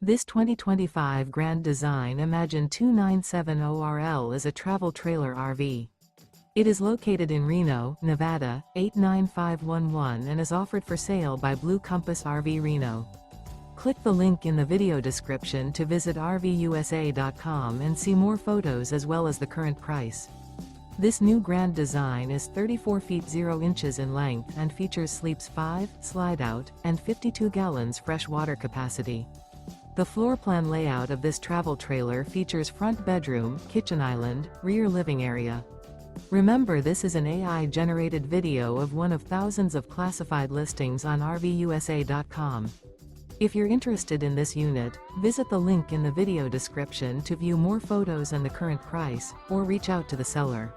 This 2025 Grand Design Imagine 2970RL is a travel trailer RV. It is located in Reno, Nevada, 89511 and is offered for sale by Blue Compass RV Reno. Click the link in the video description to visit RVUSA.com and see more photos as well as the current price. This new Grand Design is 34 feet 0 inches in length and features sleeps 5, Slideout, and 52 gallons fresh water capacity. The floor plan layout of this travel trailer features front bedroom, kitchen island, rear living area. Remember, this is an AI-generated video of one of thousands of classified listings on RVUSA.com. If you're interested in this unit, visit the link in the video description to view more photos and the current price, or reach out to the seller.